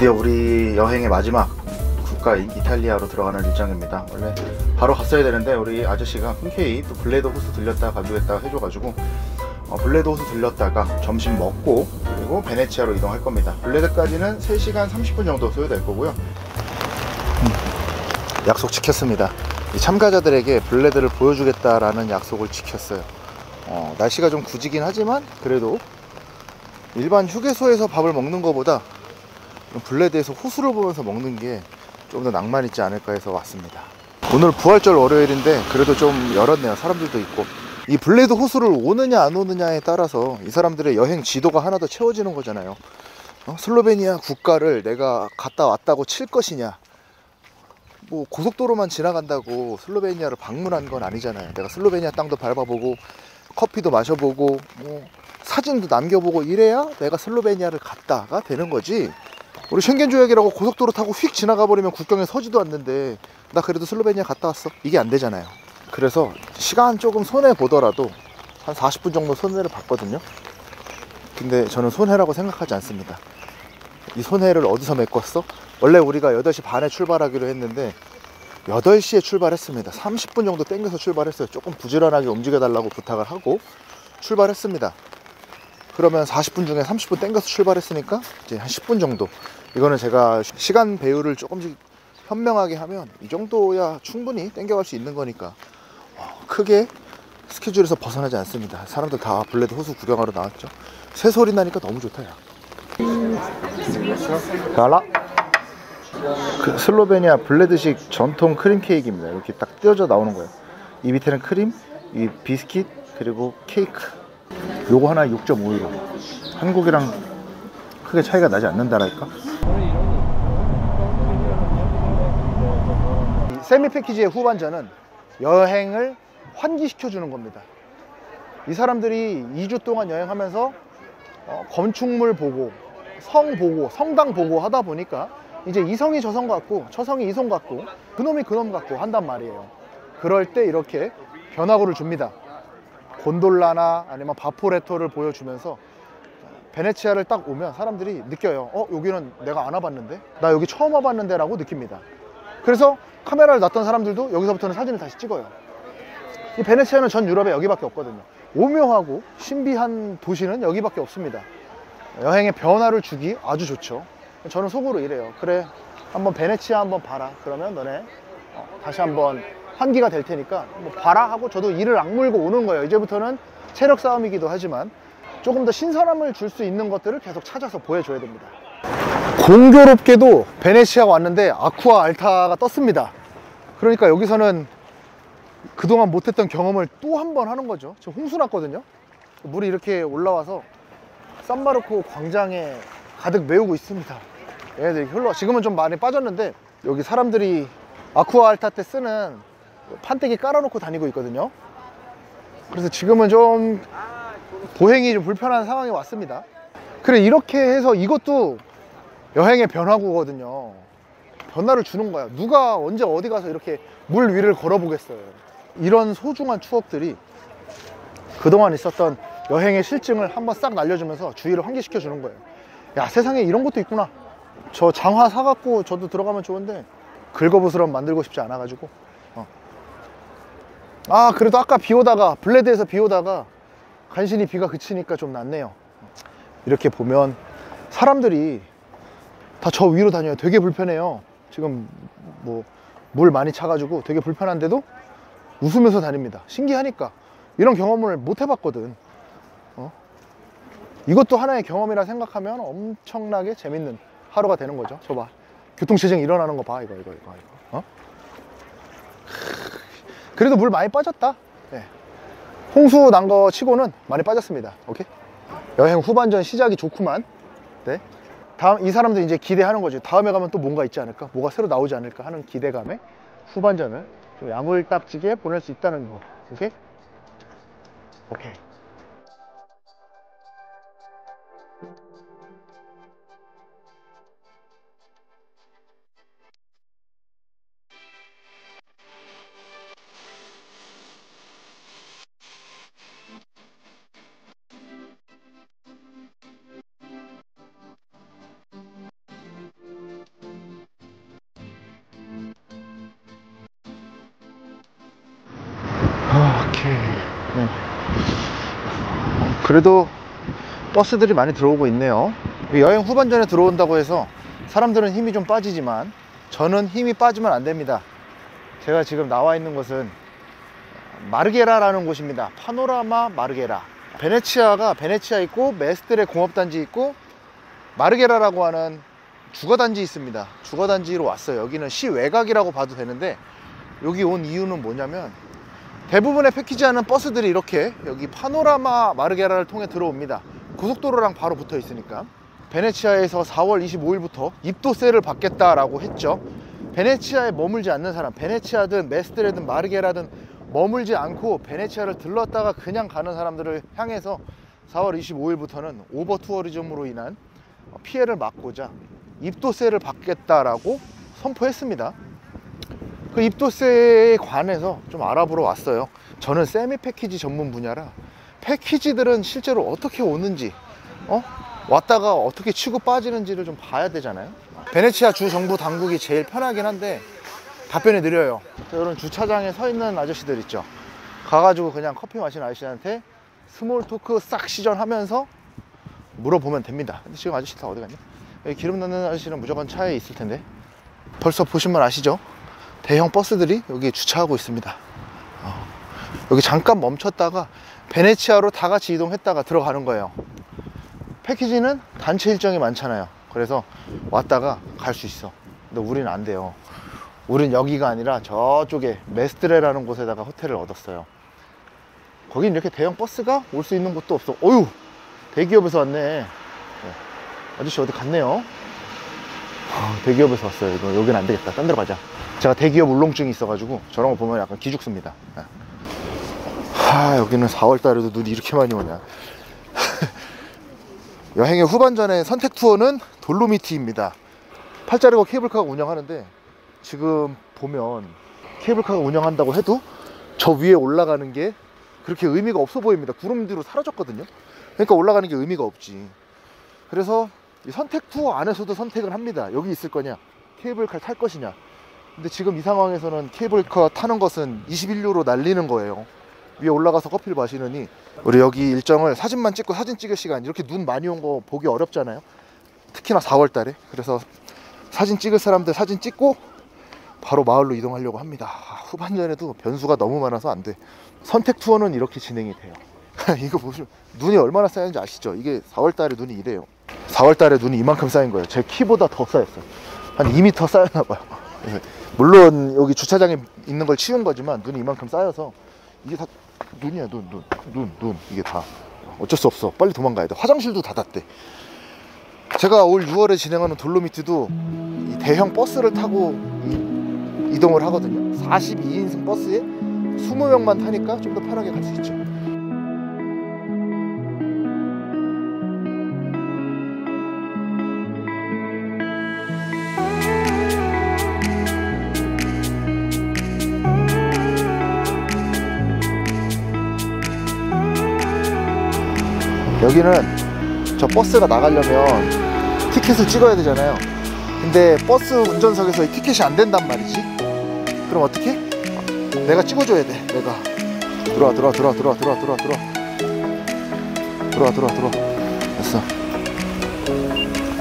드디어 우리 여행의 마지막 국가인 이탈리아로 들어가는 일정입니다. 원래 바로 갔어야 되는데 우리 아저씨가 흔쾌히 또 블레드 호수 들렸다 가주겠다 해줘가지고 블레드 호수 들렸다가 점심 먹고 그리고 베네치아로 이동할 겁니다. 블레드까지는 3시간 30분 정도 소요될 거고요. 약속 지켰습니다. 이 참가자들에게 블레드를 보여주겠다라는 약속을 지켰어요. 날씨가 좀 굳이긴 하지만 그래도 일반 휴게소에서 밥을 먹는 것보다 블레드에서 호수를 보면서 먹는 게 좀 더 낭만 있지 않을까 해서 왔습니다. 오늘 부활절 월요일인데 그래도 좀 열었네요. 사람들도 있고. 이 블레드 호수를 오느냐 안 오느냐에 따라서 이 사람들의 여행 지도가 하나 더 채워지는 거잖아요. 슬로베니아 국가를 내가 갔다 왔다고 칠 것이냐, 뭐 고속도로만 지나간다고 슬로베니아를 방문한 건 아니잖아요. 내가 슬로베니아 땅도 밟아보고 커피도 마셔보고 뭐 사진도 남겨보고 이래야 내가 슬로베니아를 갔다가 되는 거지. 우리 �schen겐 조약이라고 고속도로 타고 휙 지나가 버리면 국경에 서지도 않는데 나 그래도 슬로베니아 갔다 왔어, 이게 안 되잖아요. 그래서 시간 조금 손해 보더라도 한 40분 정도 손해를 봤거든요. 근데 저는 손해라고 생각하지 않습니다. 이 손해를 어디서 메꿨어? 원래 우리가 8시 반에 출발하기로 했는데 8시에 출발했습니다. 30분 정도 땡겨서 출발했어요. 조금 부지런하게 움직여 달라고 부탁을 하고 출발했습니다. 그러면 40분 중에 30분 땡겨서 출발했으니까 이제 한 10분 정도, 이거는 제가 시간 배율을 조금씩 현명하게 하면 이 정도야 충분히 땡겨갈 수 있는 거니까 크게 스케줄에서 벗어나지 않습니다. 사람들 다 블레드 호수 구경하러 나왔죠. 새소리 나니까 너무 좋다. 야 갈라? 그 슬로베니아 블레드식 전통 크림 케이크입니다. 이렇게 딱 띄어져 나오는 거예요. 이 밑에는 크림, 이 비스킷, 그리고 케이크. 요거 하나 6.5유로. 한국이랑 크게 차이가 나지 않는다랄까? 이 세미 패키지의 후반전은 여행을 환기시켜 주는 겁니다. 이 사람들이 2주 동안 여행하면서 건축물 보고 성 보고 성당 보고 하다 보니까 이제 이성이 저성 같고 저성이 이성 같고 그놈이 그놈 같고 한단 말이에요. 그럴 때 이렇게 변화구를 줍니다. 곤돌라나 아니면 바포레토를 보여주면서 베네치아를 딱 오면 사람들이 느껴요. 여기는 내가 안 와봤는데, 나 여기 처음 와봤는데 라고 느낍니다. 그래서 카메라를 놨던 사람들도 여기서부터는 사진을 다시 찍어요. 이 베네치아는 전 유럽에 여기밖에 없거든요. 오묘하고 신비한 도시는 여기밖에 없습니다. 여행의 변화를 주기 아주 좋죠. 저는 속으로 이래요. 그래, 한번 베네치아 한번 봐라. 그러면 너네 다시 한번 환기가 될 테니까 뭐 봐라 하고 저도 이를 악물고 오는 거예요. 이제부터는 체력 싸움이기도 하지만 조금 더 신선함을 줄 수 있는 것들을 계속 찾아서 보여줘야 됩니다. 공교롭게도 베네치아가 왔는데 아쿠아 알타가 떴습니다. 그러니까 여기서는 그동안 못했던 경험을 또 한 번 하는 거죠. 지금 홍수 났거든요. 물이 이렇게 올라와서 산마르코 광장에 가득 메우고 있습니다. 얘네들이 흘러, 지금은 좀 많이 빠졌는데 여기 사람들이 아쿠아 알타 때 쓰는 판때기 깔아놓고 다니고 있거든요. 그래서 지금은 좀 보행이 좀 불편한 상황이 왔습니다. 그래, 이렇게 해서 이것도 여행의 변화구거든요. 변화를 주는 거야. 누가 언제 어디 가서 이렇게 물 위를 걸어 보겠어요. 이런 소중한 추억들이 그동안 있었던 여행의 실증을 한번 싹 날려주면서 주위를 환기시켜 주는 거예요. 야, 세상에 이런 것도 있구나. 저 장화 사갖고 저도 들어가면 좋은데 긁어부스럼 만들고 싶지 않아 가지고. 그래도 아까 비 오다가 블레드에서 비 오다가 간신히 비가 그치니까 좀 낫네요. 이렇게 보면 사람들이 다 저 위로 다녀요. 되게 불편해요. 지금 뭐 물 많이 차가지고 되게 불편한데도 웃으면서 다닙니다. 신기하니까. 이런 경험을 못 해봤거든. 이것도 하나의 경험이라 생각하면 엄청나게 재밌는 하루가 되는 거죠. 저 봐, 교통체증 일어나는 거 봐. 이거. 그래도 물 많이 빠졌다. 네. 홍수 난 거 치고는 많이 빠졌습니다. 오케이? 여행 후반전 시작이 좋구만. 네. 다음 이 사람들 이제 기대하는 거죠. 다음에 가면 또 뭔가 있지 않을까, 뭐가 새로 나오지 않을까 하는 기대감에 후반전을 좀 야물딱지게 보낼 수 있다는 거. 오케이? 오케이. 그래도 버스들이 많이 들어오고 있네요. 여행 후반전에 들어온다고 해서 사람들은 힘이 좀 빠지지만 저는 힘이 빠지면 안 됩니다. 제가 지금 나와 있는 곳은 마르게라라는 곳입니다. 파노라마 마르게라. 베네치아가 베네치아 있고 메스트레 공업단지 있고 마르게라라고 하는 주거단지 있습니다. 주거단지로 왔어요. 여기는 시외곽이라고 봐도 되는데 여기 온 이유는 뭐냐면 대부분의 패키지하는 버스들이 이렇게 여기 파노라마 마르게라를 통해 들어옵니다. 고속도로랑 바로 붙어 있으니까. 베네치아에서 4월 25일부터 입도세를 받겠다라고 했죠. 베네치아에 머물지 않는 사람, 베네치아든 메스트레든 마르게라든 머물지 않고 베네치아를 들렀다가 그냥 가는 사람들을 향해서 4월 25일부터는 오버 투어리즘으로 인한 피해를 막고자 입도세를 받겠다라고 선포했습니다. 그 입도세에 관해서 좀 알아보러 왔어요. 저는 세미 패키지 전문 분야라 패키지들은 실제로 어떻게 오는지 왔다가 어떻게 치고 빠지는지를 좀 봐야 되잖아요. 베네치아 주 정부 당국이 제일 편하긴 한데 답변이 느려요. 이런 주차장에 서 있는 아저씨들 있죠. 가가지고 그냥 커피 마시는 아저씨한테 스몰 토크 싹 시전하면서 물어보면 됩니다. 근데 지금 아저씨 다 어디 갔냐? 여기 기름 넣는 아저씨는 무조건 차에 있을 텐데. 벌써 보시면 아시죠? 대형 버스들이 여기 주차하고 있습니다. 여기 잠깐 멈췄다가 베네치아로 다 같이 이동했다가 들어가는 거예요. 패키지는 단체 일정이 많잖아요. 그래서 왔다가 갈 수 있어. 근데 우리는 안 돼요. 우린 여기가 아니라 저쪽에 메스트레라는 곳에다가 호텔을 얻었어요. 거긴 이렇게 대형 버스가 올 수 있는 곳도 없어. 어휴, 대기업에서 왔네. 아저씨 어디 갔네요. 대기업에서 왔어요. 여기는 안 되겠다. 딴 데로 가자. 제가 대기업 울렁증이 있어가지고 저런 거 보면 약간 기죽습니다. 여기는 4월달에도 눈이 이렇게 많이 오냐. 여행의 후반전에 선택 투어는 돌로미티입니다. 팔자르거 케이블카가 운영하는데 지금 보면 케이블카가 운영한다고 해도 저 위에 올라가는 게 그렇게 의미가 없어 보입니다. 구름 뒤로 사라졌거든요. 그러니까 올라가는 게 의미가 없지. 그래서 이 선택 투어 안에서도 선택을 합니다. 여기 있을 거냐, 케이블카 탈 것이냐. 근데 지금 이 상황에서는 케이블카 타는 것은 21유로 날리는 거예요. 위에 올라가서 커피를 마시느니 우리 여기 일정을 사진만 찍고 사진 찍을 시간, 이렇게 눈 많이 온 거 보기 어렵잖아요. 특히나 4월달에. 그래서 사진 찍을 사람들 사진 찍고 바로 마을로 이동하려고 합니다. 후반전에도 변수가 너무 많아서 안 돼. 선택 투어는 이렇게 진행이 돼요. 이거 보시면 눈이 얼마나 쌓였는지 아시죠? 이게 4월달에 눈이 이래요. 4월달에 눈이 이만큼 쌓인 거예요. 제 키보다 더 쌓였어요. 한 2m 쌓였나 봐요. 물론 여기 주차장에 있는 걸 치운 거지만 눈이 이만큼 쌓여서 이게 다 눈이야. 눈 이게 다 어쩔 수 없어. 빨리 도망가야 돼. 화장실도 닫았대. 제가 올 6월에 진행하는 돌로미티도 이 대형 버스를 타고 이동을 하거든요. 42인승 버스에 20명만 타니까 좀 더 편하게 갈 수 있죠. 여기는 저 버스가 나가려면 티켓을 찍어야 되잖아요. 근데 버스 운전석에서 이 티켓이 안 된단 말이지. 그럼 어떻게? 내가 찍어줘야 돼. 내가 들어와. 됐어.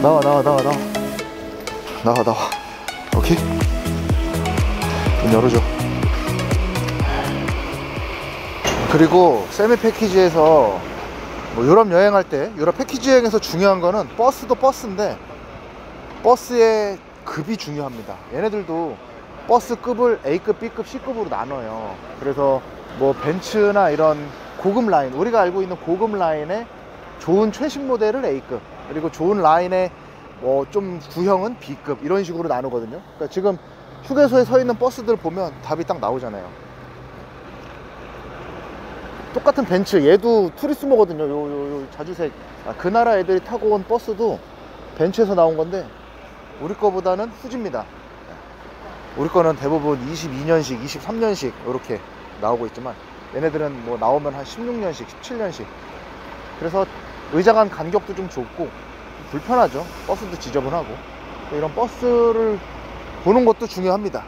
나와. 오케이. 문 열어줘. 그리고 세미 패키지에서 뭐 유럽 여행할 때, 유럽 패키지 여행에서 중요한 거는 버스도 버스인데 버스의 급이 중요합니다. 얘네들도 버스급을 A급, B급, C급으로 나눠요. 그래서 뭐 벤츠나 이런 고급 라인, 우리가 알고 있는 고급 라인의 좋은 최신 모델을 A급, 그리고 좋은 라인의 뭐 좀 구형은 B급, 이런 식으로 나누거든요. 그러니까 지금 휴게소에 서 있는 버스들 보면 답이 딱 나오잖아요. 똑같은 벤츠, 얘도 투리스모거든요. 요 자주색. 그 나라 애들이 타고 온 버스도 벤츠에서 나온 건데 우리 거보다는 후지입니다. 우리 거는 대부분 22년식, 23년식 이렇게 나오고 있지만 얘네들은 뭐 나오면 한 16년식, 17년식. 그래서 의자 간 간격도 좀 좁고 불편하죠. 버스도 지저분하고. 이런 버스를 보는 것도 중요합니다.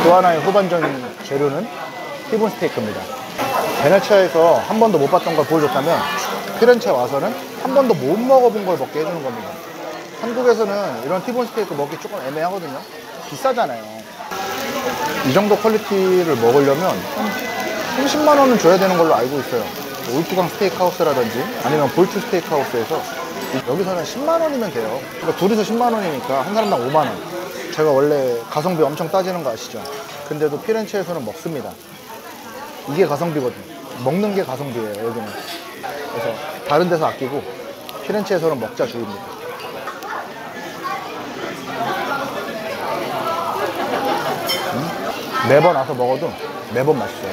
또 하나의 후반전 재료는 티본 스테이크입니다. 베네치아에서 한 번도 못 봤던 걸 보여줬다면 피렌체 와서는 한 번도 못 먹어본 걸 먹게 해주는 겁니다. 한국에서는 이런 티본 스테이크 먹기 조금 애매하거든요. 비싸잖아요. 이 정도 퀄리티를 먹으려면 한 30만 원은 줘야 되는 걸로 알고 있어요. 울프강 스테이크하우스라든지 아니면 볼트 스테이크하우스에서 여기서는 10만 원이면 돼요. 그러니까 둘이서 10만 원이니까 한 사람당 5만 원. 제가 원래 가성비 엄청 따지는 거 아시죠? 근데도 피렌체에서는 먹습니다. 이게 가성비거든. 먹는 게 가성비예요, 여기는. 그래서 다른 데서 아끼고 피렌체에서는 먹자 주입니다. 매번 와서 먹어도 매번 맛있어요.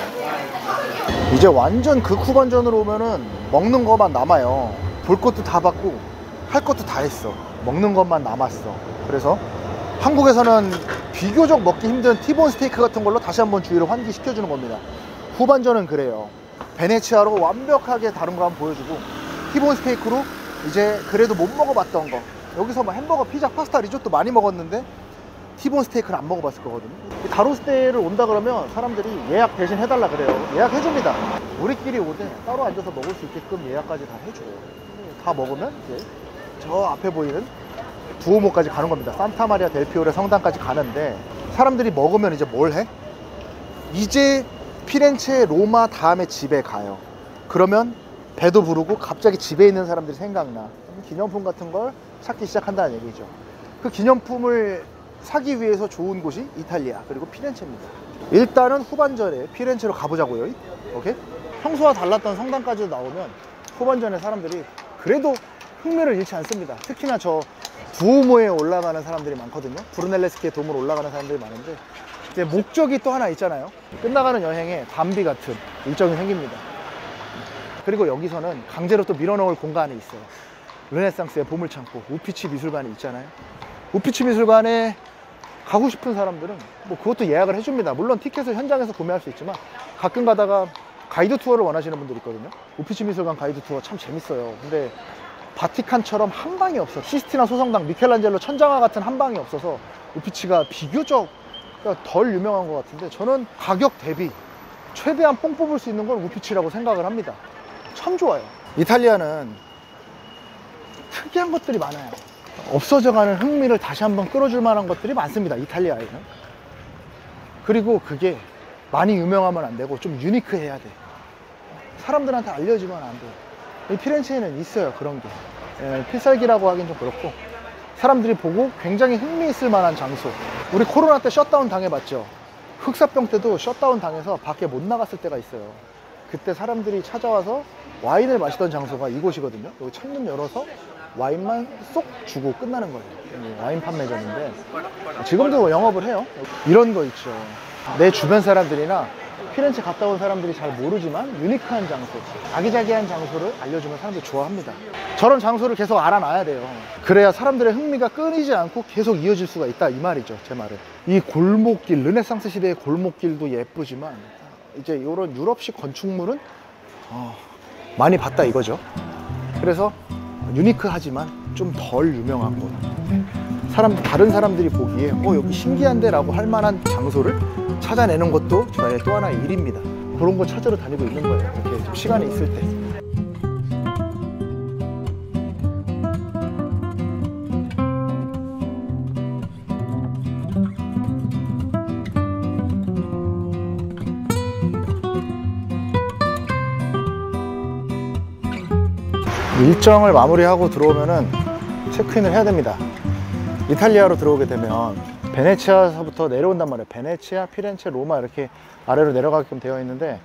이제 완전 극 후반전으로 오면은 먹는 것만 남아요. 볼 것도 다 봤고 할 것도 다 했어. 먹는 것만 남았어. 그래서 한국에서는 비교적 먹기 힘든 티본 스테이크 같은 걸로 다시 한번 주의를 환기시켜주는 겁니다. 후반전은 그래요. 베네치아로 완벽하게 다른 거 한번 보여주고 티본 스테이크로 이제 그래도 못 먹어봤던 거, 여기서 뭐 햄버거, 피자, 파스타, 리조또 많이 먹었는데 티본 스테이크를 안 먹어봤을 거거든요. 다로스테이를 온다 그러면 사람들이 예약 대신 해달라 그래요. 예약해줍니다. 우리끼리 오되 따로 앉아서 먹을 수 있게끔 예약까지 다 해줘요. 다 먹으면 이제 저 앞에 보이는 두오모까지 가는 겁니다. 산타 마리아 델 피오레 성당까지 가는데, 사람들이 먹으면 이제 뭘 해? 이제 피렌체, 로마 다음에 집에 가요. 그러면 배도 부르고 갑자기 집에 있는 사람들이 생각나. 기념품 같은 걸 찾기 시작한다는 얘기죠. 그 기념품을 사기 위해서 좋은 곳이 이탈리아 그리고 피렌체입니다. 일단은 후반전에 피렌체로 가보자고요. 오케이? 평소와 달랐던 성당까지 나오면 후반전에 사람들이 그래도 흥미를 잃지 않습니다. 특히나 저 두오모에 올라가는 사람들이 많거든요. 브루넬레스키의 돔으로 올라가는 사람들이 많은데, 이제 목적이 또 하나 있잖아요. 끝나가는 여행에 담비 같은 일정이 생깁니다. 그리고 여기서는 강제로 또 밀어넣을 공간이 있어요. 르네상스의 보물창고 우피치 미술관이 있잖아요. 우피치 미술관에 가고 싶은 사람들은 뭐 그것도 예약을 해줍니다. 물론 티켓을 현장에서 구매할 수 있지만 가끔 가다가 가이드 투어를 원하시는 분들이 있거든요. 우피치 미술관 가이드 투어 참 재밌어요. 근데 바티칸처럼 한 방이 없어. 시스티나 소성당, 미켈란젤로 천장화 같은 한 방이 없어서 우피치가 비교적 덜 유명한 것 같은데, 저는 가격 대비 최대한 뽕 뽑을 수 있는 건 우피치라고 생각을 합니다. 참 좋아요. 이탈리아는 특이한 것들이 많아요. 없어져가는 흥미를 다시 한번 끌어줄 만한 것들이 많습니다, 이탈리아에는. 그리고 그게 많이 유명하면 안 되고 좀 유니크해야 돼. 사람들한테 알려지면 안 돼. 이 피렌체에는 있어요, 그런 게. 필살기라고 하긴 좀 그렇고, 사람들이 보고 굉장히 흥미있을 만한 장소. 우리 코로나 때 셧다운 당해봤죠. 흑사병 때도 셧다운 당해서 밖에 못 나갔을 때가 있어요. 그때 사람들이 찾아와서 와인을 마시던 장소가 이곳이거든요. 여기 창문 열어서 와인만 쏙 주고 끝나는 거예요. 와인 판매점인데 지금도 영업을 해요. 이런 거 있죠. 내 주변 사람들이나 피렌체 갔다 온 사람들이 잘 모르지만 유니크한 장소, 아기자기한 장소를 알려주면 사람들이 좋아합니다. 저런 장소를 계속 알아놔야 돼요. 그래야 사람들의 흥미가 끊이지 않고 계속 이어질 수가 있다, 이 말이죠, 제 말은. 이 골목길, 르네상스 시대의 골목길도 예쁘지만 이제 이런 유럽식 건축물은 많이 봤다 이거죠. 그래서 유니크하지만 좀 덜 유명한 곳, 다른 사람들이 보기에 여기 신기한데 라고 할 만한 장소를 찾아내는 것도 저의 또 하나의 일입니다. 그런 거 찾으러 다니고 있는 거예요. 이렇게 좀 시간이 있을 때. 일정을 마무리하고 들어오면은 체크인을 해야 됩니다. 이탈리아로 들어오게 되면 베네치아서부터 내려온단 말이에요. 베네치아, 피렌체, 로마 이렇게 아래로 내려가게끔 되어 있는데,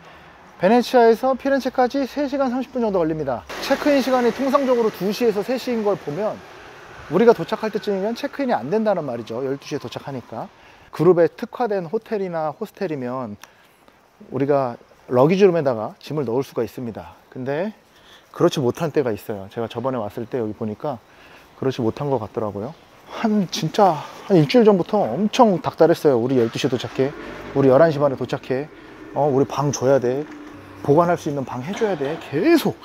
베네치아에서 피렌체까지 3시간 30분 정도 걸립니다. 체크인 시간이 통상적으로 2시에서 3시인 걸 보면 우리가 도착할 때쯤이면 체크인이 안 된다는 말이죠. 12시에 도착하니까. 그룹에 특화된 호텔이나 호스텔이면 우리가 러기지룸에다가 짐을 넣을 수가 있습니다. 근데 그렇지 못한 때가 있어요. 제가 저번에 왔을 때 여기 보니까 그렇지 못한 것 같더라고요. 진짜 한 일주일 전부터 엄청 닥달했어요. 우리 12시에 도착해, 우리 11시 반에 도착해, 우리 방 줘야 돼, 보관할 수 있는 방 해줘야 돼, 계속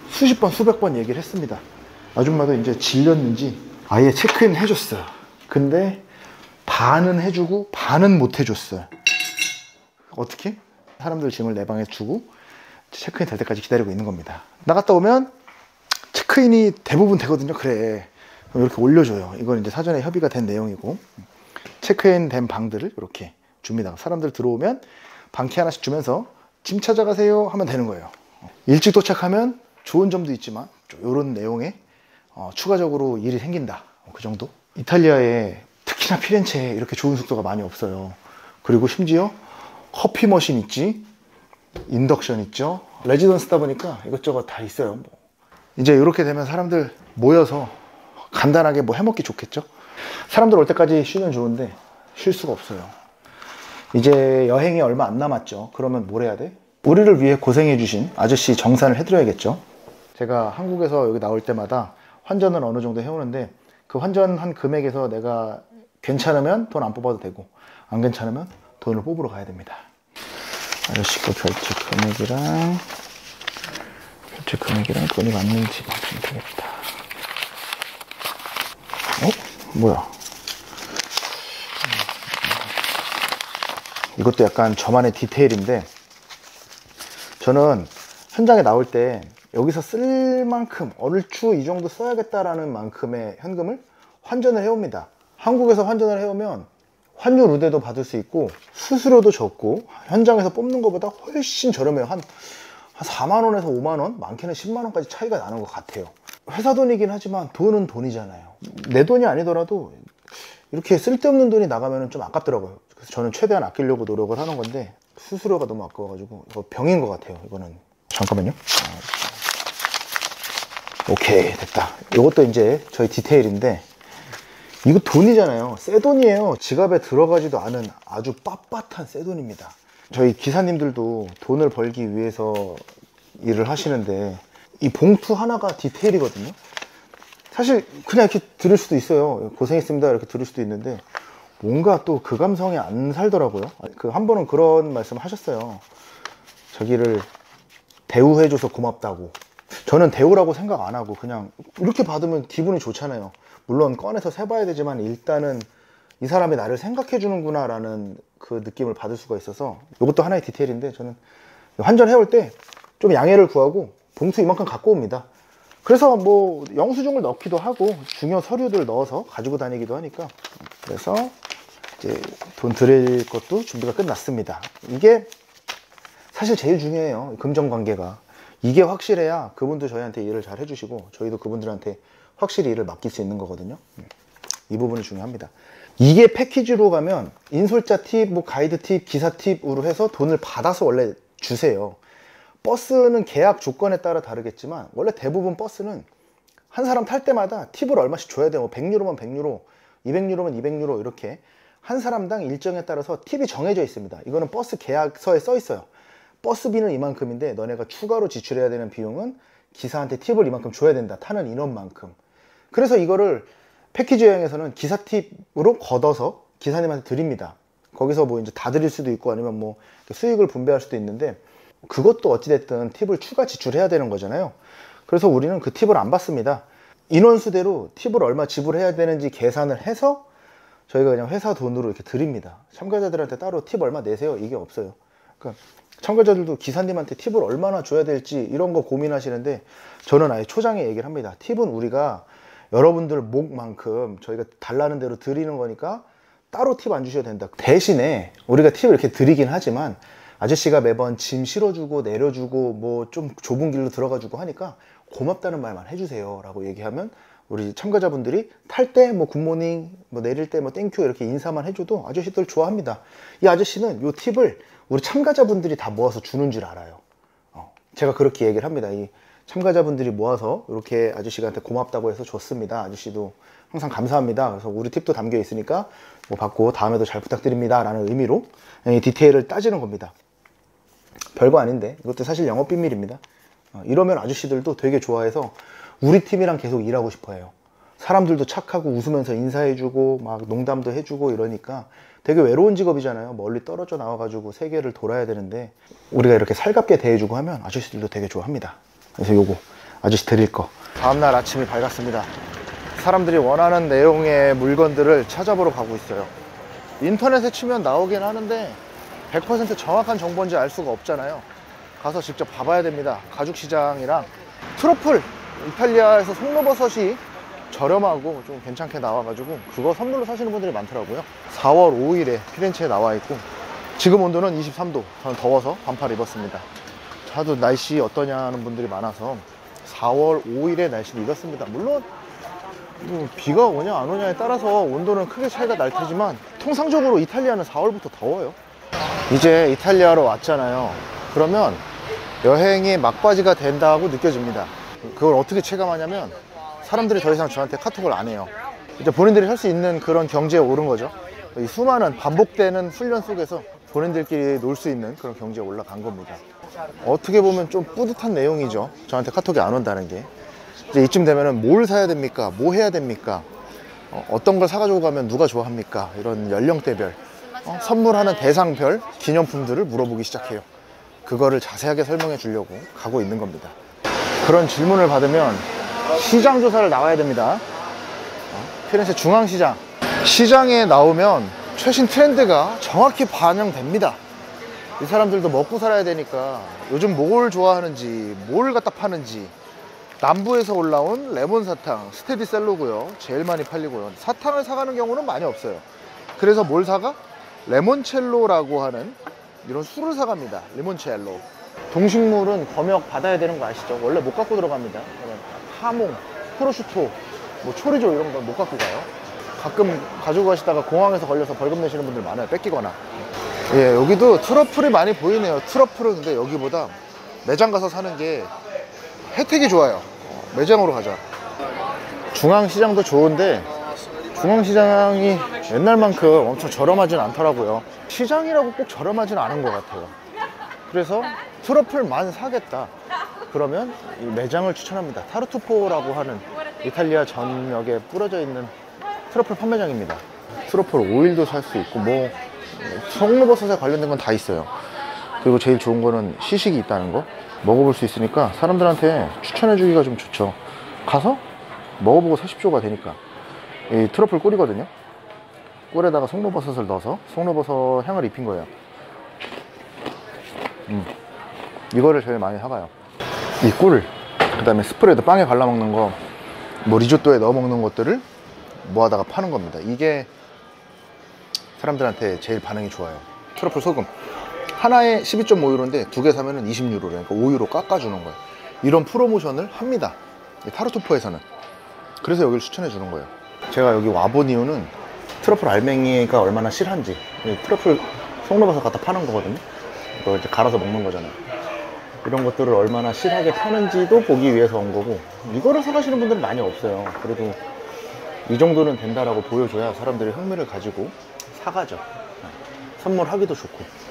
수십 번 수백 번 얘기를 했습니다. 아줌마도 이제 질렸는지 아예 체크인 해줬어요. 근데 반은 해주고 반은 못 해줬어요. 어떻게? 사람들 짐을 내 방에 주고 체크인 될 때까지 기다리고 있는 겁니다. 나갔다 오면 체크인이 대부분 되거든요. 그래, 그럼 이렇게 올려줘요. 이건 이제 사전에 협의가 된 내용이고, 체크인 된 방들을 이렇게 줍니다. 사람들 들어오면 방키 하나씩 주면서 짐 찾아가세요 하면 되는 거예요. 일찍 도착하면 좋은 점도 있지만 이런 내용에 추가적으로 일이 생긴다, 그 정도. 이탈리아에 특히나 피렌체에 이렇게 좋은 숙소가 많이 없어요. 그리고 심지어 커피 머신 있지, 인덕션 있죠, 레지던스다 보니까 이것저것 다 있어요. 뭐. 이제 이렇게 되면 사람들 모여서 간단하게 뭐 해먹기 좋겠죠. 사람들 올 때까지 쉬면 좋은데 쉴 수가 없어요. 이제 여행이 얼마 안 남았죠. 그러면 뭘 해야 돼? 우리를 위해 고생해 주신 아저씨 정산을 해드려야겠죠. 제가 한국에서 여기 나올 때마다 환전을 어느 정도 해오는데, 그 환전한 금액에서 내가 괜찮으면 돈 안 뽑아도 되고, 안 괜찮으면 돈을 뽑으러 가야 됩니다. 아저씨 거 결제 금액이랑 돈이 맞는지 맞으면 되겠다. 뭐야? 이것도 약간 저만의 디테일인데, 저는 현장에 나올 때 여기서 쓸 만큼 얼추 이 정도 써야겠다라는 만큼의 현금을 환전을 해옵니다. 한국에서 환전을 해오면 환율 우대도 받을 수 있고 수수료도 적고 현장에서 뽑는 것보다 훨씬 저렴해요. 한 4만원에서 5만원, 많게는 10만원까지 차이가 나는 것 같아요. 회사 돈이긴 하지만 돈은 돈이잖아요. 내 돈이 아니더라도 이렇게 쓸데없는 돈이 나가면 좀 아깝더라고요. 그래서 저는 최대한 아끼려고 노력을 하는 건데, 수수료가 너무 아까워가지고 이거 병인 것 같아요. 이거는. 잠깐만요. 오케이, 됐다. 이것도 이제 저희 디테일인데, 이거 돈이잖아요. 새 돈이에요. 지갑에 들어가지도 않은 아주 빳빳한 새 돈입니다. 저희 기사님들도 돈을 벌기 위해서 일을 하시는데, 이 봉투 하나가 디테일이거든요. 사실 그냥 이렇게 들을 수도 있어요. 고생했습니다 이렇게 들을 수도 있는데, 뭔가 또 그 감성이 안 살더라고요. 한 번은 그런 말씀 하셨어요. 자기를 대우해줘서 고맙다고. 저는 대우라고 생각 안 하고 그냥 이렇게 받으면 기분이 좋잖아요. 물론 꺼내서 세봐야 되지만 일단은 이 사람이 나를 생각해 주는구나 라는 그 느낌을 받을 수가 있어서, 이것도 하나의 디테일인데, 저는 환전해올 때 좀 양해를 구하고 봉투 이만큼 갖고 옵니다. 그래서 뭐 영수증을 넣기도 하고 중요 서류들 넣어서 가지고 다니기도 하니까. 그래서 이제 돈 드릴 것도 준비가 끝났습니다. 이게 사실 제일 중요해요. 금전관계가. 이게 확실해야 그분도 저희한테 일을 잘 해주시고 저희도 그분들한테 확실히 일을 맡길 수 있는 거거든요. 이 부분이 중요합니다. 이게 패키지로 가면 인솔자 팁, 뭐 가이드 팁, 기사 팁으로 해서 돈을 받아서 원래 주세요. 버스는 계약 조건에 따라 다르겠지만 원래 대부분 버스는 한 사람 탈 때마다 팁을 얼마씩 줘야 돼요. 뭐 100유로면 100유로, 200유로면 200유로, 이렇게 한 사람당 일정에 따라서 팁이 정해져 있습니다. 이거는 버스 계약서에 써 있어요. 버스비는 이만큼인데 너네가 추가로 지출해야 되는 비용은 기사한테 팁을 이만큼 줘야 된다. 타는 인원만큼. 그래서 이거를 패키지 여행에서는 기사 팁으로 걷어서 기사님한테 드립니다. 거기서 뭐 이제 다 드릴 수도 있고 아니면 뭐 수익을 분배할 수도 있는데, 그것도 어찌됐든 팁을 추가 지출해야 되는 거잖아요. 그래서 우리는 그 팁을 안 받습니다. 인원수대로 팁을 얼마 지불해야 되는지 계산을 해서 저희가 그냥 회사 돈으로 이렇게 드립니다. 참가자들한테 따로 팁 얼마 내세요, 이게 없어요. 그러니까 참가자들도 기사님한테 팁을 얼마나 줘야 될지 이런 거 고민하시는데, 저는 아예 초장에 얘기를 합니다. 팁은 우리가 여러분들 목만큼 저희가 달라는 대로 드리는 거니까 따로 팁 안 주셔도 된다. 대신에 우리가 팁을 이렇게 드리긴 하지만 아저씨가 매번 짐 실어주고 내려주고 뭐 좀 좁은 길로 들어가주고 하니까 고맙다는 말만 해주세요 라고 얘기하면 우리 참가자분들이 탈 때 뭐 굿모닝, 뭐 내릴 때 뭐 땡큐 이렇게 인사만 해줘도 아저씨들 좋아합니다. 이 아저씨는 요 팁을 우리 참가자분들이 다 모아서 주는 줄 알아요. 제가 그렇게 얘기를 합니다. 이 참가자분들이 모아서 이렇게 아저씨한테 고맙다고 해서 줬습니다. 아저씨도 항상 감사합니다. 그래서 우리 팁도 담겨 있으니까 뭐 받고 다음에도 잘 부탁드립니다 라는 의미로 이 디테일을 따지는 겁니다. 별거 아닌데 이것도 사실 영업 비밀입니다. 이러면 아저씨들도 되게 좋아해서 우리 팀이랑 계속 일하고 싶어 해요. 사람들도 착하고 웃으면서 인사해주고 막 농담도 해주고 이러니까 되게 외로운 직업이잖아요. 멀리 떨어져 나와가지고 세계를 돌아야 되는데 우리가 이렇게 살갑게 대해주고 하면 아저씨들도 되게 좋아합니다. 그래서 요거 아저씨 드릴 거. 다음날 아침이 밝았습니다. 사람들이 원하는 내용의 물건들을 찾아보러 가고 있어요. 인터넷에 치면 나오긴 하는데 100% 정확한 정보인지 알 수가 없잖아요. 가서 직접 봐봐야 됩니다. 가죽시장이랑 트러플, 이탈리아에서 송로버섯이 저렴하고 좀 괜찮게 나와가지고 그거 선물로 사시는 분들이 많더라고요. 4월 5일에 피렌체에 나와 있고 지금 온도는 23도. 저는 더워서 반팔 입었습니다. 저도 날씨 어떠냐 하는 분들이 많아서 4월 5일에 날씨를 입었습니다. 물론 비가 오냐 안 오냐에 따라서 온도는 크게 차이가 날 테지만 통상적으로 이탈리아는 4월부터 더워요. 이제 이탈리아로 왔잖아요. 그러면 여행이 막바지가 된다고 느껴집니다. 그걸 어떻게 체감하냐면 사람들이 더 이상 저한테 카톡을 안 해요. 이제 본인들이 할 수 있는 그런 경지에 오른 거죠. 이 수많은 반복되는 훈련 속에서 본인들끼리 놀 수 있는 그런 경지에 올라간 겁니다. 어떻게 보면 좀 뿌듯한 내용이죠. 저한테 카톡이 안 온다는 게. 이제 이쯤 되면은 뭘 사야 됩니까? 뭐 해야 됩니까? 어떤 걸 사가지고 가면 누가 좋아합니까? 이런 연령대별, 선물하는 대상별 기념품들을 물어보기 시작해요. 그거를 자세하게 설명해 주려고 가고 있는 겁니다. 그런 질문을 받으면 시장 조사를 나와야 됩니다. 피렌체 중앙시장. 시장에 나오면 최신 트렌드가 정확히 반영됩니다. 이 사람들도 먹고 살아야 되니까 요즘 뭘 좋아하는지, 뭘 갖다 파는지. 남부에서 올라온 레몬 사탕, 스테디셀로고요. 제일 많이 팔리고요. 사탕을 사가는 경우는 많이 없어요. 그래서 뭘 사가? 레몬첼로라고 하는 이런 술을 사갑니다. 레몬첼로. 동식물은 검역 받아야 되는 거 아시죠? 원래 못 갖고 들어갑니다. 하몽, 프로슈토, 뭐 초리조 이런 거 못 갖고 가요. 가끔 가지고 가시다가 공항에서 걸려서 벌금 내시는 분들 많아요. 뺏기거나. 예, 여기도 트러플이 많이 보이네요. 트러플은 근데 여기보다 매장 가서 사는 게 혜택이 좋아요. 매장으로 가자. 중앙시장도 좋은데 중앙시장이 옛날만큼 엄청 저렴하진 않더라고요. 시장이라고 꼭 저렴하진 않은 것 같아요. 그래서 트러플만 사겠다 그러면 이 매장을 추천합니다. 타르투포라고 하는 이탈리아 전역에 뿌려져 있는 트러플 판매장입니다. 트러플 오일도 살 수 있고 뭐 송로버섯에 관련된 건 다 있어요. 그리고 제일 좋은 거는 시식이 있다는 거. 먹어볼 수 있으니까 사람들한테 추천해 주기가 좀 좋죠. 가서 먹어보고 사십시오가 되니까. 이 트러플 꿀이거든요. 꿀에다가 송로버섯을 넣어서 송로버섯 향을 입힌 거예요. 이거를 제일 많이 사가요. 이 꿀을, 그 다음에 스프레드 빵에 발라 먹는 거, 뭐 리조또에 넣어 먹는 것들을 모아다가 파는 겁니다. 이게 사람들한테 제일 반응이 좋아요. 트러플 소금 하나에 12.5유로인데 두 개 사면은 20유로래요. 그러니까 5유로 깎아주는 거예요. 이런 프로모션을 합니다. 타르투포에서는. 그래서 여기를 추천해 주는 거예요. 제가 여기 와본 이유는 트러플 알맹이가 얼마나 실한지. 트러플 송로버섯 갖다 파는 거거든요. 이거 이제 갈아서 먹는 거잖아요. 이런 것들을 얼마나 실하게 파는지도 보기 위해서 온 거고, 이거를 사가시는 분들은 많이 없어요. 그래도 이 정도는 된다라고 보여줘야 사람들이 흥미를 가지고 사가죠. 선물하기도 좋고.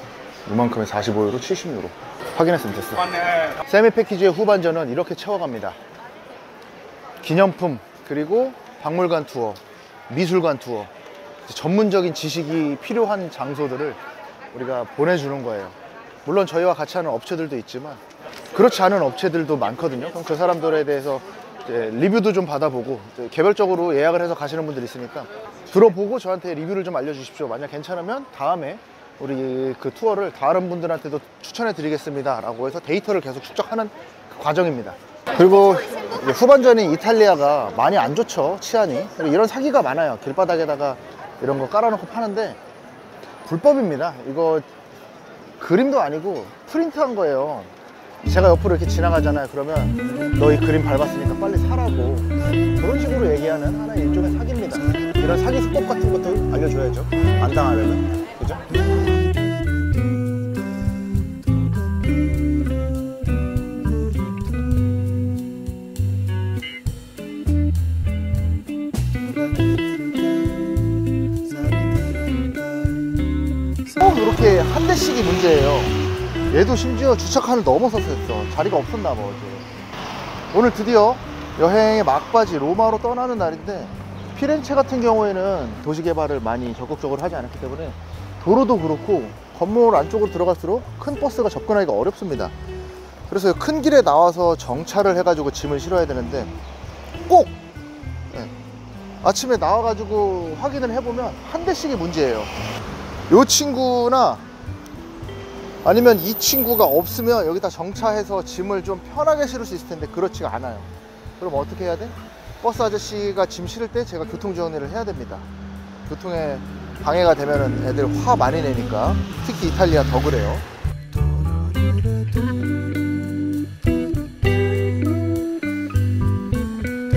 이만큼에 45유로, 70유로. 확인했으면 됐어. 세미 패키지의 후반전은 이렇게 채워갑니다. 기념품, 그리고 박물관 투어, 미술관 투어, 전문적인 지식이 필요한 장소들을 우리가 보내주는 거예요. 물론 저희와 같이 하는 업체들도 있지만 그렇지 않은 업체들도 많거든요. 그럼 그 사람들에 대해서 이제 리뷰도 좀 받아보고, 개별적으로 예약을 해서 가시는 분들이 있으니까 들어보고 저한테 리뷰를 좀 알려주십시오. 만약 괜찮으면 다음에 우리 그 투어를 다른 분들한테도 추천해 드리겠습니다 라고 해서 데이터를 계속 축적하는 그 과정입니다. 그리고 후반전인 이탈리아가 많이 안 좋죠. 치안이. 그리고 이런 사기가 많아요. 길바닥에다가 이런 거 깔아놓고 파는데 불법입니다. 이거 그림도 아니고 프린트한 거예요. 제가 옆으로 이렇게 지나가잖아요. 그러면 너 이 그림 밟았으니까 빨리 사라고, 그런 식으로 얘기하는 하나의 일종의 사기입니다. 이런 사기 수법 같은 것도 알려줘야죠. 안 당하려면. 그죠? 꼭 이렇게 한 대씩이 문제예요. 얘도 심지어 주차칸을 넘어서 샜어. 자리가 없었나 봐. 오늘 드디어 여행의 막바지 로마로 떠나는 날인데, 피렌체 같은 경우에는 도시개발을 많이 적극적으로 하지 않았기 때문에 도로도 그렇고 건물 안쪽으로 들어갈수록 큰 버스가 접근하기가 어렵습니다. 그래서 큰 길에 나와서 정차를 해가지고 짐을 실어야 되는데, 꼭 아침에 나와가지고 확인을 해보면 한 대씩이 문제예요. 요 친구나 아니면 이 친구가 없으면 여기다 정차해서 짐을 좀 편하게 실을 수 있을 텐데 그렇지가 않아요. 그럼 어떻게 해야 돼? 버스 아저씨가 짐 실을 때 제가 교통 정리를 해야 됩니다. 교통에 방해가 되면 애들 화 많이 내니까. 특히 이탈리아 더 그래요.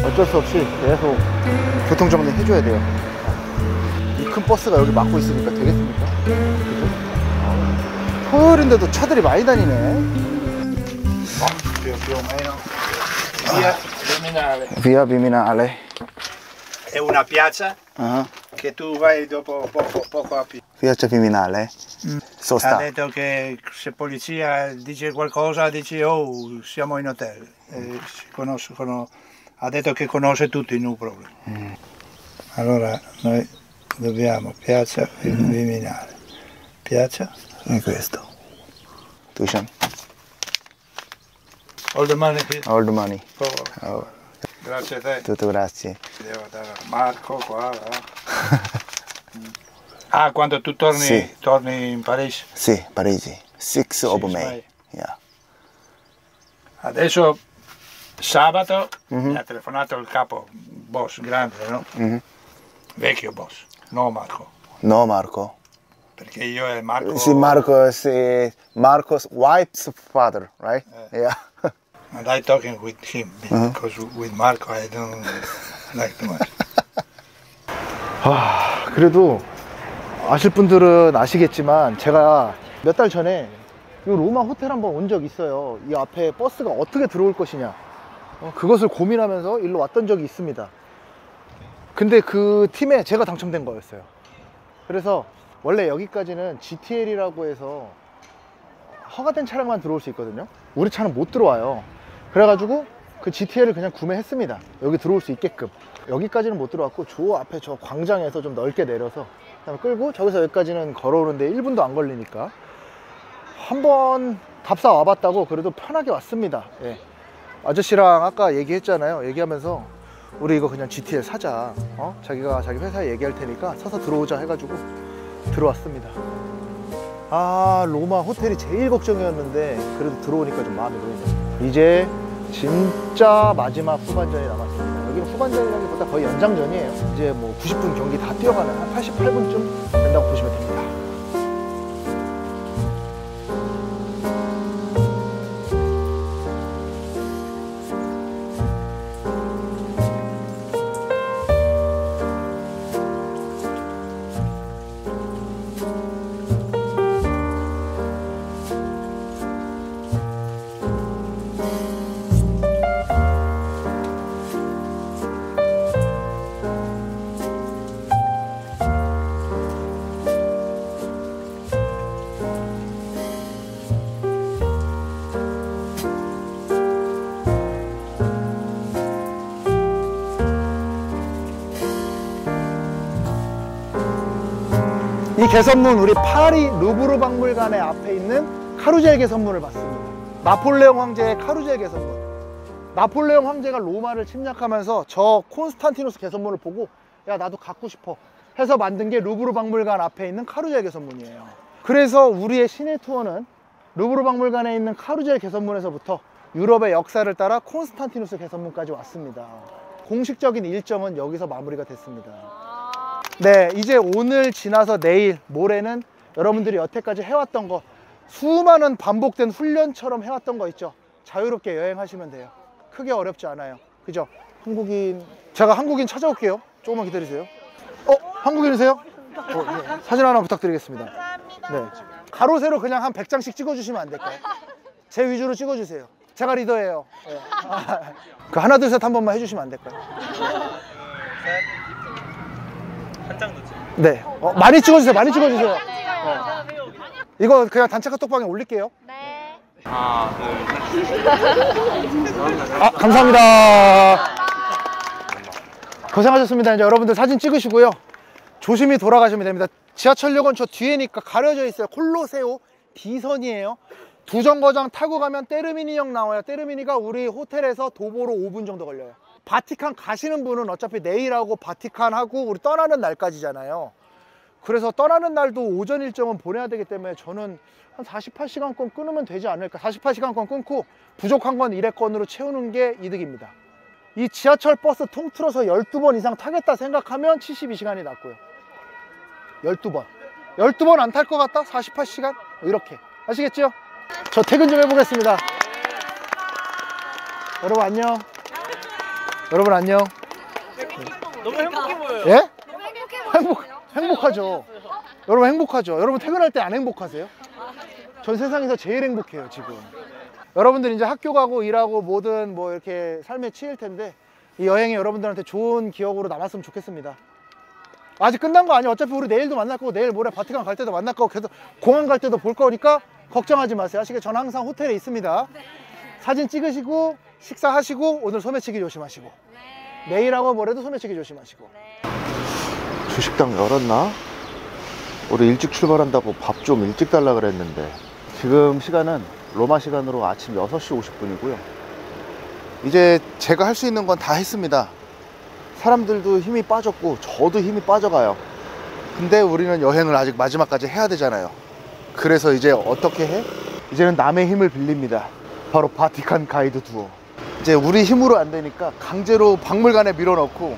어쩔 수 없이 계속 교통 정리 해줘야 돼요. 이 큰 버스가 여기 막고 있으니까 되겠습니까? 그죠? 토요일인데도 차들이 많이 다니네. Via Viminale. Via Viminale. È una piazza che tu vai dopo poco a piedi. Piazza Viminale. Ha Sosta. detto che se polizia dice qualcosa, dici oh siamo in hotel. Ha detto che conosce tutti, non problema. Allora noi dobbiamo piazza Viminale. Piazza? È questo. Tushan. All the money here. All the money. Oh, grazie a te. Tutto grazie. Devo dare a Marco qua. Ah, quando tu torni, Sì. torni in Parigi? Sì, Parigi. 6 of 6 May. May. Yeah. Adesso sabato mi ha telefonato il capo, boss grande, no? Vecchio boss, no Marco. No, Marco. Perché io e Marco. Sì, Marco is Marco's wife's father, right? Yeah. And I talking with him because with Marco I don't like too much. 그래도 아실 분들은 아시겠지만 제가 몇 달 전에 이 로마 호텔 한번 온 적 있어요. 이 앞에 버스가 어떻게 들어올 것이냐 그것을 고민하면서 일로 왔던 적이 있습니다. 근데 그 팀에 제가 당첨된 거였어요. 그래서 원래 여기까지는 GTL이라고 해서 허가된 차량만 들어올 수 있거든요. 우리 차는 못 들어와요. 그래가지고 그 GTL을 그냥 구매했습니다. 여기 들어올 수 있게끔. 여기까지는 못 들어왔고 저 앞에 저 광장에서 좀 넓게 내려서 그다음에 끌고 저기서 여기까지는 걸어오는데 1분도 안 걸리니까 한번 답사 와봤다고 그래도 편하게 왔습니다. 예. 아저씨랑 아까 얘기했잖아요. 얘기하면서 우리 이거 그냥 GTL 사자. 자기가 자기 회사에 얘기할 테니까 사서 들어오자 해가지고 들어왔습니다. 아, 로마 호텔이 제일 걱정이었는데 그래도 들어오니까 좀 마음이 놓이네요. 이제 진짜 마지막 후반전이 남았습니다. 여기는 후반전이라기보다 거의 연장전이에요. 이제 뭐 90분 경기 다 뛰어가는 한 88분쯤 된다고 보시면 됩니다. 이 개선문, 우리 파리 루브르 박물관의 앞에 있는 카루젤 개선문을 봤습니다. 나폴레옹 황제의 카루젤 개선문. 나폴레옹 황제가 로마를 침략하면서 저 콘스탄티누스 개선문을 보고 야, 나도 갖고 싶어 해서 만든 게 루브르 박물관 앞에 있는 카루젤 개선문이에요. 그래서 우리의 시내 투어는 루브르 박물관에 있는 카루젤 개선문에서부터 유럽의 역사를 따라 콘스탄티누스 개선문까지 왔습니다. 공식적인 일정은 여기서 마무리가 됐습니다. 네, 이제 오늘 지나서 내일, 모레는 여러분들이 여태까지 해왔던 거, 수많은 반복된 훈련처럼 해왔던 거 있죠. 자유롭게 여행하시면 돼요. 크게 어렵지 않아요. 그죠? 한국인, 제가 한국인 찾아올게요. 조금만 기다리세요. 한국인이세요? 네. 사진 하나 부탁드리겠습니다. 네. 가로 세로 그냥 한 100장씩 찍어주시면 안 될까요? 제 위주로 찍어주세요. 제가 리더예요. 네. 그 하나 둘 셋 한 번만 해주시면 안 될까요? 한 장 넣지. 네. 많이 찍어주세요. 많이 찍어주세요. 이거 그냥 단체 카톡방에 올릴게요. 네. 하나, 둘, 셋. 감사합니다. 고생하셨습니다. 이제 여러분들 사진 찍으시고요. 조심히 돌아가시면 됩니다. 지하철역은 저 뒤에니까 가려져 있어요. 콜로세오 D선이에요. 두 정거장 타고 가면 테르미니역 나와요. 테르미니가 우리 호텔에서 도보로 5분 정도 걸려요. 바티칸 가시는 분은 어차피 내일하고 바티칸 하고 우리 떠나는 날까지잖아요. 그래서 떠나는 날도 오전 일정은 보내야 되기 때문에 저는 한 48시간권 끊으면 되지 않을까. 48시간권 끊고 부족한 건 일회권으로 채우는 게 이득입니다. 이 지하철 버스 통틀어서 12번 이상 타겠다 생각하면 72시간이 낫고요. 12번 안 탈 것 같다? 48시간? 이렇게. 아시겠죠? 저 퇴근 좀 해보겠습니다. 여러분 안녕. 여러분 안녕. 너무 행복해 보여요. 예? 행복하죠. 여러분 행복하죠. 여러분 퇴근할 때 안 행복하세요? 전 세상에서 제일 행복해요 지금. 여러분들 이제 학교 가고 일하고 뭐든 뭐 이렇게 삶에 치일 텐데 이 여행이 여러분들한테 좋은 기억으로 남았으면 좋겠습니다. 아직 끝난 거 아니에요. 어차피 우리 내일도 만날 거고 내일 모레 바티칸 갈 때도 만날 거고 계속 공항 갈 때도 볼 거니까 걱정하지 마세요. 아시겠죠? 전 항상 호텔에 있습니다. 사진 찍으시고 식사하시고 오늘 소매치기 조심하시고 내일하고 모레도 소매치기 조심하시고. 주식당 열었나? 우리 일찍 출발한다고 밥 좀 일찍 달라 그랬는데 지금 시간은 로마 시간으로 아침 6시 50분이고요 이제 제가 할 수 있는 건 다 했습니다. 사람들도 힘이 빠졌고 저도 힘이 빠져가요. 근데 우리는 여행을 아직 마지막까지 해야 되잖아요. 그래서 이제 어떻게 해? 이제는 남의 힘을 빌립니다. 바로 바티칸 가이드 투어. 이제 우리 힘으로 안 되니까 강제로 박물관에 밀어넣고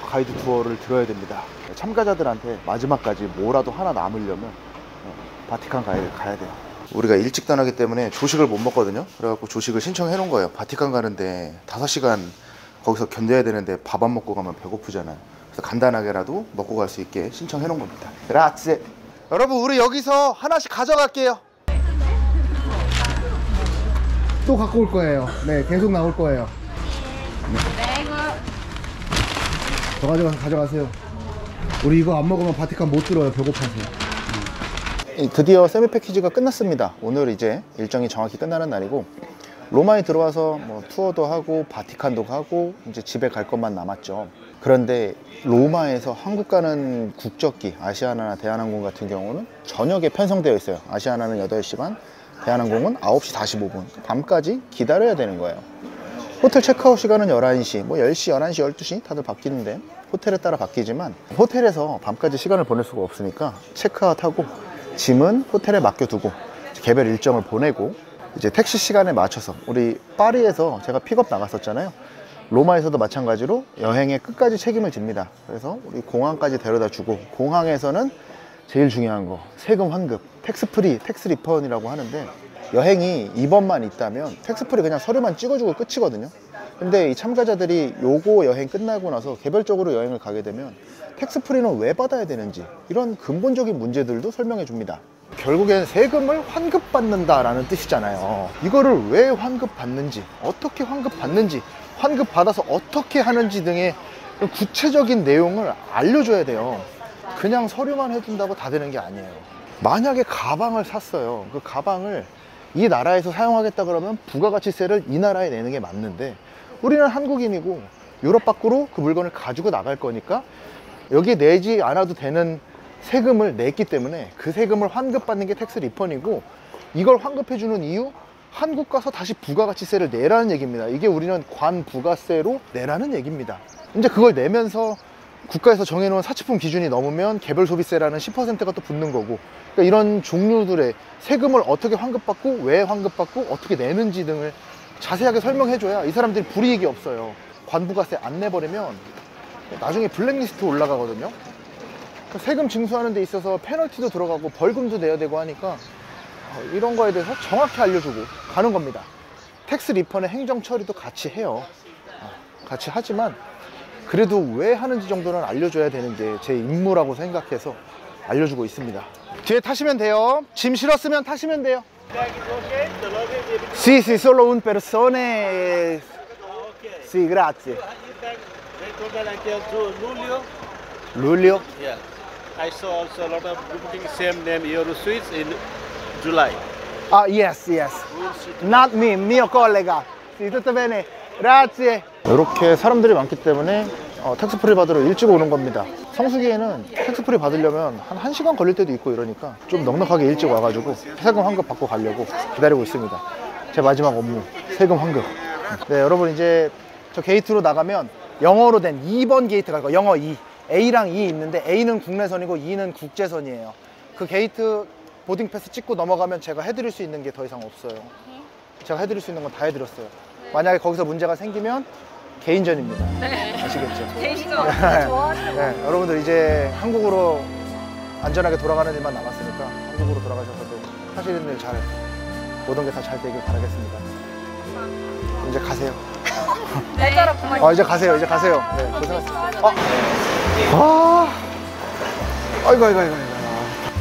가이드 투어를 들어야 됩니다. 참가자들한테 마지막까지 뭐라도 하나 남으려면 바티칸 가이드 가야 돼요. 우리가 일찍 떠나기 때문에 조식을 못 먹거든요. 그래갖고 조식을 신청해 놓은 거예요. 바티칸 가는데 5시간 거기서 견뎌야 되는데 밥 안 먹고 가면 배고프잖아요. 그래서 간단하게라도 먹고 갈 수 있게 신청해 놓은 겁니다. 그라치. 여러분 우리 여기서 하나씩 가져갈게요. 또 갖고 올 거예요. 네, 계속 나올 거예요. 더 가져가세요. 우리 이거 안 먹으면 바티칸 못 들어요. 배고파서. 드디어 세미 패키지가 끝났습니다. 오늘 이제 일정이 정확히 끝나는 날이고 로마에 들어와서 뭐 투어도 하고 바티칸도 가고 이제 집에 갈 것만 남았죠. 그런데 로마에서 한국 가는 국적기 아시아나나 대한항공 같은 경우는 저녁에 편성되어 있어요. 아시아나는 8시 반, 대한항공은 9시 45분 밤까지 기다려야 되는 거예요. 호텔 체크아웃 시간은 11시, 뭐 10시, 11시, 12시 다들 바뀌는데 호텔에 따라 바뀌지만 호텔에서 밤까지 시간을 보낼 수가 없으니까 체크아웃하고 짐은 호텔에 맡겨두고 개별 일정을 보내고 이제 택시 시간에 맞춰서 우리 파리에서 제가 픽업 나갔었잖아요. 로마에서도 마찬가지로 여행의 끝까지 책임을 집니다. 그래서 우리 공항까지 데려다 주고 공항에서는 제일 중요한 거 세금 환급, 텍스프리, 텍스 리펀이라고 하는데 여행이 2번만 있다면 텍스프리 그냥 서류만 찍어주고 끝이거든요. 근데 이 참가자들이 요거 여행 끝나고 나서 개별적으로 여행을 가게 되면 텍스프리는 왜 받아야 되는지 이런 근본적인 문제들도 설명해 줍니다. 결국엔 세금을 환급받는다라는 뜻이잖아요. 이거를 왜 환급받는지, 어떻게 환급받는지, 환급받아서 어떻게 하는지 등의 구체적인 내용을 알려줘야 돼요. 그냥 서류만 해준다고 다 되는 게 아니에요. 만약에 가방을 샀어요. 그 가방을 이 나라에서 사용하겠다 그러면 부가가치세를 이 나라에 내는 게 맞는데 우리는 한국인이고 유럽 밖으로 그 물건을 가지고 나갈 거니까 여기에 내지 않아도 되는 세금을 냈기 때문에 그 세금을 환급받는 게 텍스 리펀이고 이걸 환급해주는 이유 한국 가서 다시 부가가치세를 내라는 얘기입니다. 이게 우리는 관부가세로 내라는 얘기입니다. 이제 그걸 내면서 국가에서 정해놓은 사치품 기준이 넘으면 개별소비세라는 10%가 또 붙는 거고 그러니까 이런 종류들의 세금을 어떻게 환급받고 왜 환급받고 어떻게 내는지 등을 자세하게 설명해줘야 이 사람들이 불이익이 없어요. 관부가세 안 내버리면 나중에 블랙리스트 올라가거든요. 그러니까 세금 징수하는 데 있어서 페널티도 들어가고 벌금도 내야 되고 하니까 이런 거에 대해서 정확히 알려주고 가는 겁니다. 텍스 리펀의 행정 처리도 같이 해요. 같이 하지만 그래도 왜 하는지 정도는 알려줘야 되는 게 제 임무라고 생각해서 알려주고 있습니다. 뒤에 타시면 돼요. 짐 실었으면 타시면 돼요. Sì, sì, solo un persone. Sì, grazie. Luglio? Yeah. I saw also a lot of booking same name Euroswiss in July. Ah, yes, yes. Not me, mio collega. Sì, tutto bene. Grazie. 이렇게 사람들이 많기 때문에 텍스프리 받으러 일찍 오는 겁니다. 성수기에는 텍스프리 받으려면 한 1시간 걸릴 때도 있고 이러니까 좀 넉넉하게 일찍 와가지고 세금 환급 받고 가려고 기다리고 있습니다. 제 마지막 업무, 세금 환급. 네, 여러분 이제 저 게이트로 나가면 영어로 된 2번 게이트 갈 거예요. 영어 2. A랑 E 있는데 A는 국내선이고 E는 국제선이에요. 그 게이트 보딩 패스 찍고 넘어가면 제가 해드릴 수 있는 게 더 이상 없어요. 제가 해드릴 수 있는 건 다 해드렸어요. 만약에 거기서 문제가 생기면 개인전입니다. 네. 아시겠죠? 개인전 좋아하시는 네, 여러분들 이제 한국으로 안전하게 돌아가는 일만 남았으니까 한국으로 돌아가셔서도 하시는 일 잘, 모든 게 다 잘 되길 바라겠습니다. 이제 가세요. 날짜로 그만. 이제 가세요. 이제 가세요. 네, 고생하셨습니다. 아이고.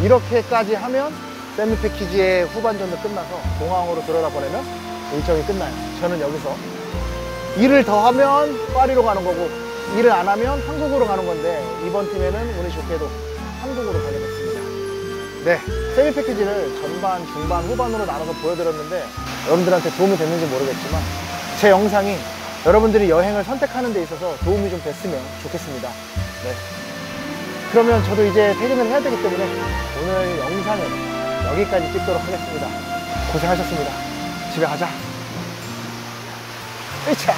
이렇게까지 하면 세미 패키지의 후반전도 끝나서 공항으로 들여다보내면 일정이 끝나요. 저는 여기서 일을 더 하면 파리로 가는 거고 일을 안 하면 한국으로 가는 건데 이번 팀에는 운이 좋게도 한국으로 가게 됐습니다. 네, 세미 패키지를 전반, 중반, 후반으로 나눠서 보여드렸는데 여러분들한테 도움이 됐는지 모르겠지만 제 영상이 여러분들이 여행을 선택하는 데 있어서 도움이 좀 됐으면 좋겠습니다. 네. 그러면 저도 이제 퇴근을 해야 되기 때문에 오늘 영상은 여기까지 찍도록 하겠습니다. 고생하셨습니다. 집에 가자. 으차!